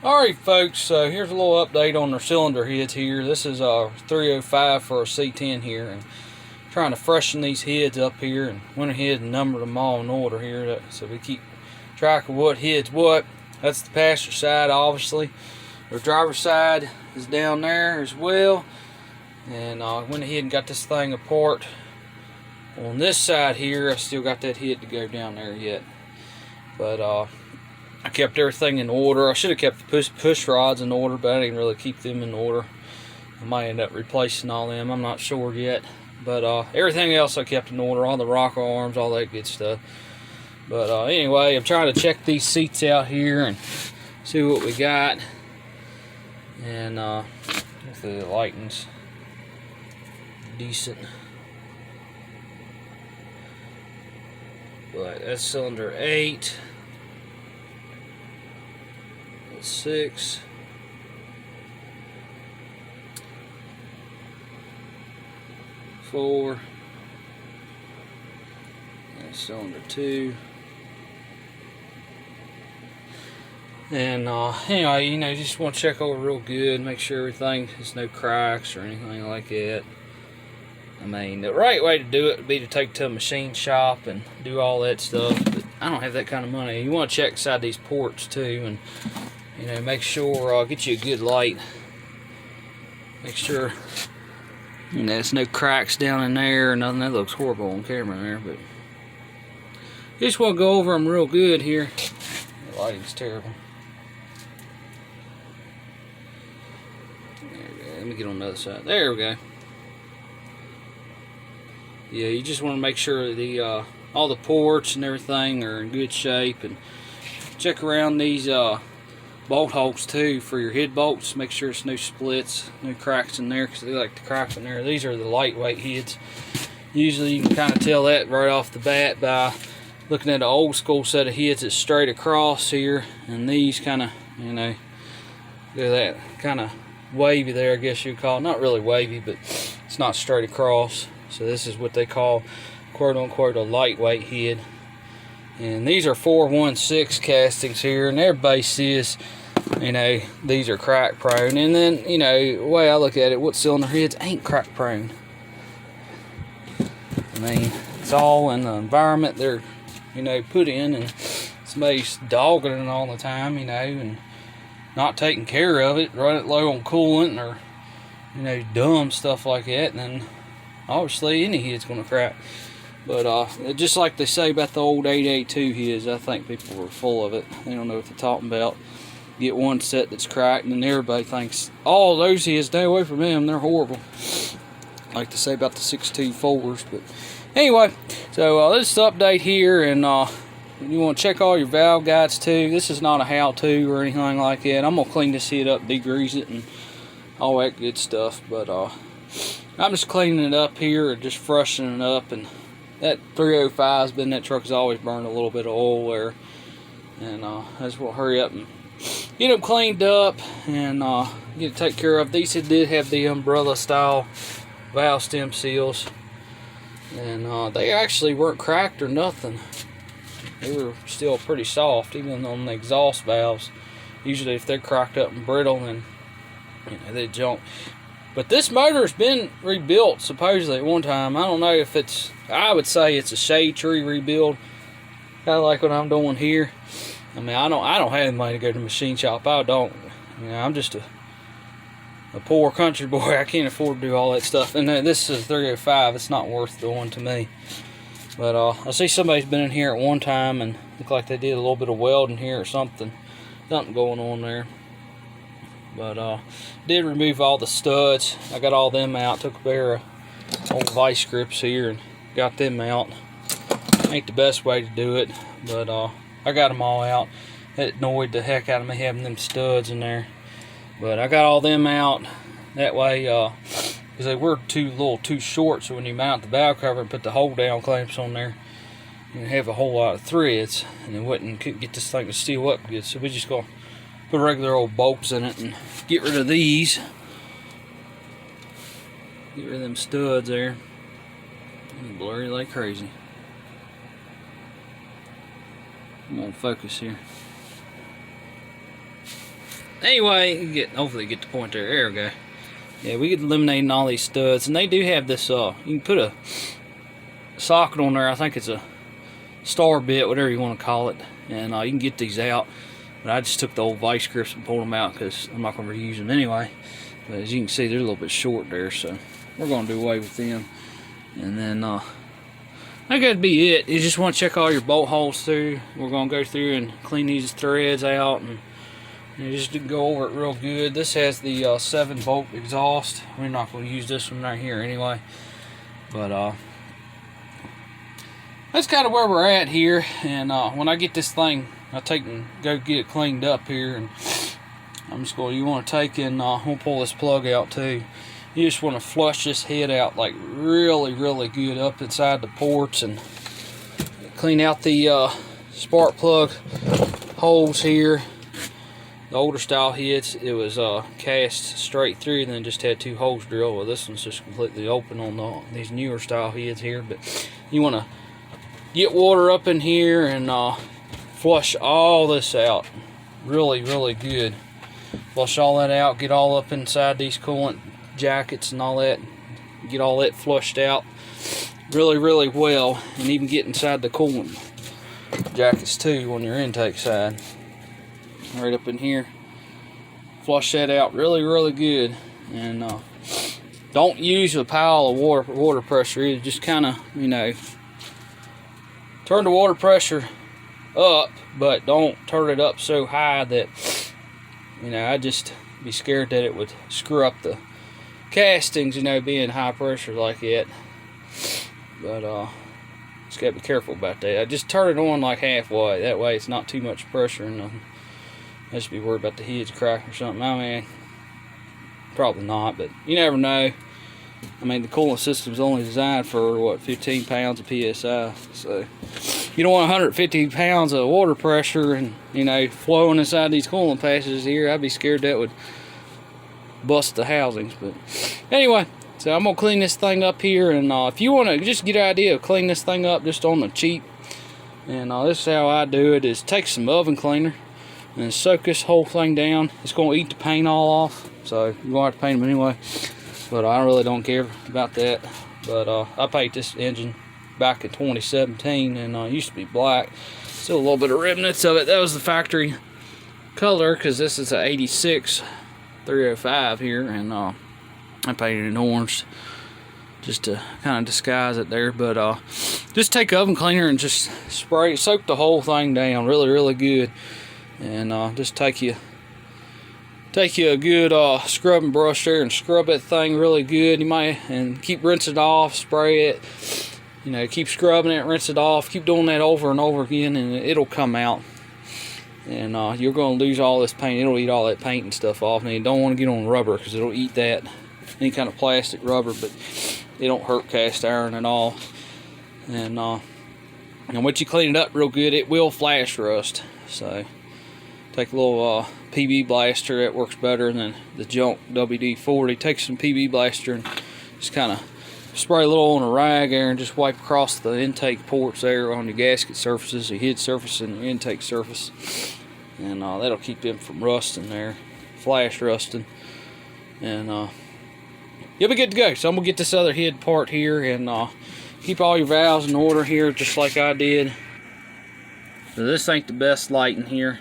Alright folks, so here's a little update on our cylinder heads here. This is a 305 for a C10 here, and trying to freshen these heads up here, and went ahead and numbered them all in order here so we keep track of what heads what. That's the passenger side, obviously. Our driver's side is down there as well, and went ahead and got this thing apart. On this side here, I still got that head to go down there yet, but I kept everything in order. I should have kept the push rods in order, but I didn't really keep them in order. I might end up replacing all them. I'm not sure yet. But everything else I kept in order, all the rocker arms, all that good stuff. But anyway, I'm trying to check these seats out here and see what we got. And hopefully the lighting's decent. But that's cylinder 8. 6, 4, and cylinder 2. And anyway, you know, just want to check over real good, make sure everything has no cracks or anything like that. I mean, the right way to do it would be to take it to a machine shop and do all that stuff, but I don't have that kind of money. You want to check inside these ports too, and you know, make sure, get you a good light. Make sure, you know, there's no cracks down in there or nothing. That looks horrible on camera there, but just want to go over them real good here. The lighting's terrible. There we go. Let me get on the other side. There we go. Yeah, you just want to make sure the all the ports and everything are in good shape, and check around these bolt holes too for your head bolts. Make sure there's no splits, no cracks in there, because they like to crack in there. These are the lightweight heads. Usually you can kind of tell that right off the bat by looking at an old school set of heads that's straight across here, and these kind of, you know, they're that kind of wavy there, I guess you'd call it. Not really wavy, but it's not straight across. So this is what they call, quote unquote, a lightweight head. And these are 416 castings here, and their base is, you know, these are crack prone. And then, you know, the way I look at it, what cylinder heads ain't crack prone? I mean, it's all in the environment they're, you know, put in, and somebody's dogging it all the time, you know, and not taking care of it, run it low on coolant, or, you know, dumb stuff like that, and then obviously any head's gonna crack. But just like they say about the old 882 heads, I think people are full of it. They don't know what they're talking about. Get one set that's cracked, and then everybody thinks, oh, those heads, stay away from them, they're horrible. Like they say about the 624s. But anyway, so this is the update here, and you want to check all your valve guides too. This is not a how-to or anything like that. I'm gonna clean this head up, degrease it, and all that good stuff. But I'm just cleaning it up here, just freshening it up. And that 305's been, that truck has always burned a little bit of oil there, and I just want to hurry up and get them cleaned up and get it taken care of. These did have the umbrella style valve stem seals, and they actually weren't cracked or nothing. They were still pretty soft, even on the exhaust valves. Usually if they're cracked up and brittle, then, you know, they jump. But this motor's been rebuilt supposedly at one time. I don't know if it's, I would say it's a shade tree rebuild, kind of like what I'm doing here. I mean, I don't have the money to go to the machine shop. I don't. You know, I'm just a poor country boy. I can't afford to do all that stuff. And this is a 305. It's not worth doing to me. But I see somebody's been in here at one time and looked like they did a little bit of welding here or something. Something going on there. But did remove all the studs. I got all them out. Took a pair of old vice grips here and got them out. Ain't the best way to do it, but I got them all out. It annoyed the heck out of me having them studs in there. But I got all them out. That way, because they were too short, so when you mount the valve cover and put the hold down clamps on there, you have a whole lot of threads, and it couldn't get this thing to seal up good. So we just gonna put regular old bolts in it and get rid of these. Get rid of them studs there. Blurry like crazy. I'm gonna focus here. anyway, hopefully get the point there. There we go. Yeah, we get eliminating all these studs, and they do have this. You can put a socket on there. I think it's a star bit, whatever you want to call it, and you can get these out. But I just took the old vice grips and pulled them out because I'm not going to reuse them anyway. But as you can see, they're a little bit short there, so we're going to do away with them. And then I got to be it. You just want to check all your bolt holes through. We're going to go through and clean these threads out, and you just go over it real good. This has the 7-volt exhaust. We're not going to use this one right here anyway. But that's kind of where we're at here. And when I get this thing, I take and go get it cleaned up here. And I'm just going. You want to take and we'll pull this plug out too. You just want to flush this head out like really, really good up inside the ports, and clean out the spark plug holes here. The older style heads, it was cast straight through and then just had 2 holes drilled. Well, this one's just completely open on these newer style heads here. But you want to get water up in here and flush all this out really, really good. Flush all that out, get all up inside these coolant jackets and all that, get all that flushed out really, really well, and even get inside the coolant jackets too on your intake side. Right up in here, flush that out really, really good. And don't use a pile of water pressure either. Just kind of, you know, turn the water pressure up, but don't turn it up so high that, you know, I'd just be scared that it would screw up the castings, you know, being high pressure like that. But just gotta be careful about that. I just turn it on like halfway, that way it's not too much pressure and nothing. I just be worried about the heads cracking or something. I mean, probably not, but you never know. I mean, the coolant system is only designed for what, 15 pounds of PSI, so you don't want 150 pounds of water pressure and, you know, flowing inside these coolant passages here. I'd be scared that would bust the housings. But anyway, so I'm gonna clean this thing up here, and if you want to just get an idea of clean this thing up just on the cheap, and this is how I do it: is take some oven cleaner and soak this whole thing down. It's gonna eat the paint all off, so you're gonna have to paint them anyway, but I really don't care about that. But I painted this engine back in 2017, and it used to be black. Still a little bit of remnants of it. That was the factory color, because this is an 86 305 here, and I painted it orange just to kind of disguise it there. But just take oven cleaner and just spray, soak the whole thing down really, really good, and just take you a good scrubbing brush there and scrub that thing really good. You might, and keep rinsing it off, spray it, you know, keep scrubbing it, rinse it off, keep doing that over and over again, and it'll come out. And you're going to lose all this paint. It'll eat all that paint and stuff off. And you don't want to get on rubber, because it'll eat that, any kind of plastic rubber, but it don't hurt cast iron at all. And once you clean it up real good, it will flash rust. So take a little PB blaster. That works better than the junk WD-40. Take some PB blaster and just kind of spray a little on a rag there and just wipe across the intake ports there on your gasket surfaces, your head surface and your intake surface, and that'll keep them from rusting there, flash rusting, and you'll be good to go. So I'm gonna get this other head part here, and keep all your valves in order here just like I did. So this ain't the best lighting here.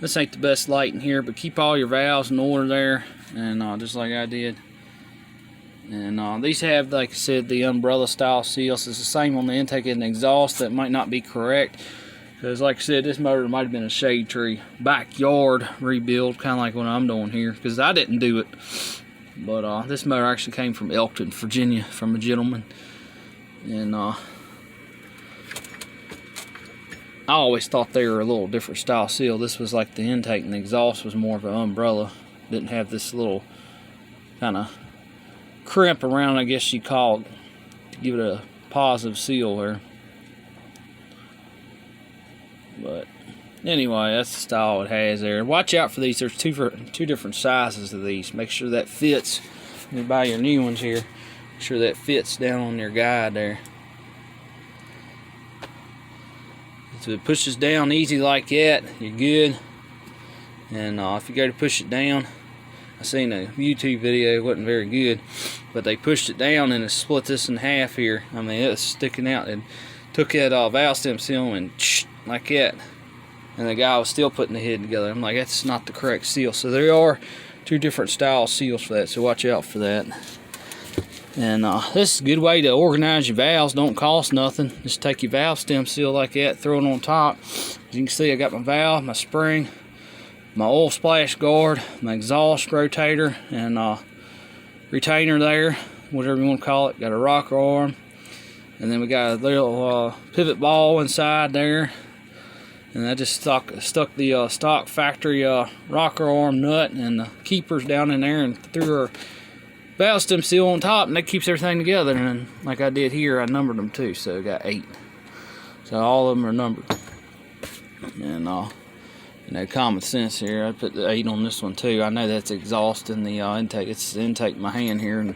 This ain't the best lighting here, but keep all your valves in order there, and just like I did. And these have, like I said, the umbrella style seals. It's the same on the intake and the exhaust. That might not be correct, because like I said, this motor might have been a shade tree backyard rebuild, kind of like what I'm doing here, because I didn't do it. But this motor actually came from Elkton, Virginia, from a gentleman. And I always thought they were a little different style seal. This was like the intake, and the exhaust was more of an umbrella. Didn't have this little kind of crimp around, I guess you call it, to give it a positive seal there. But anyway, that's the style it has there. Watch out for these. There's two different sizes of these. Make sure that fits when you buy your new ones here. Make sure that fits down on your guide there. If it pushes down easy like that, you're good. And if you go to push it down, I seen a YouTube video, it wasn't very good, but they pushed it down and it split this in half here. I mean, it was sticking out, and took that valve stem seal and like that. And the guy was still putting the head together. I'm like, that's not the correct seal. So there are 2 different style seals for that, so watch out for that. And this is a good way to organize your valves. Don't cost nothing. Just take your valve stem seal like that, throw it on top. As you can see, I got my valve, my spring, my oil splash guard, my exhaust rotator, and retainer there, whatever you want to call it. Got a rocker arm, and then we got a little pivot ball inside there. And I just stuck the stock factory rocker arm nut and the keepers down in there, and threw our valve stem seal on top, and that keeps everything together. And like I did here, I numbered them too, so I got 8. So all of them are numbered. And you know, common sense here. I put the 8 on this one too. I know that's exhaust in the intake. It's the intake in my hand here, and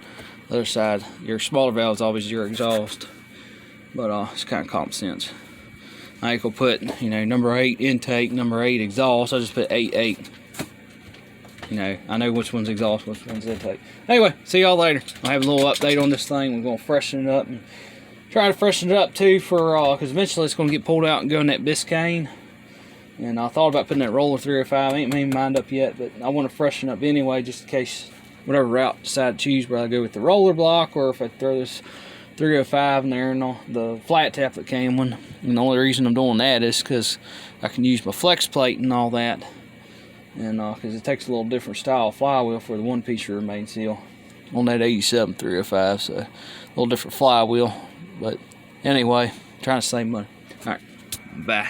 the other side, your smaller valve is always your exhaust. But it's kind of common sense. I ain't gonna put, you know, number 8 intake, number 8 exhaust. I just put 8. You know, I know which one's exhaust, which one's intake. Anyway, see y'all later. I'll have a little update on this thing. We're gonna freshen it up and try to freshen it up too, for because eventually it's gonna get pulled out and go in that Biscayne. And I thought about putting that roller 305. I ain't made my mind up yet, but I want to freshen up anyway, just in case whatever route I decide to choose, whether I go with the roller block or if I throw this 305 in there and the flat tap that came one. And the only reason I'm doing that is because I can use my flex plate and all that, and because it takes a little different style flywheel for the one-piece rear main seal on that 87 305, so a little different flywheel. But anyway, trying to save money. All right, bye.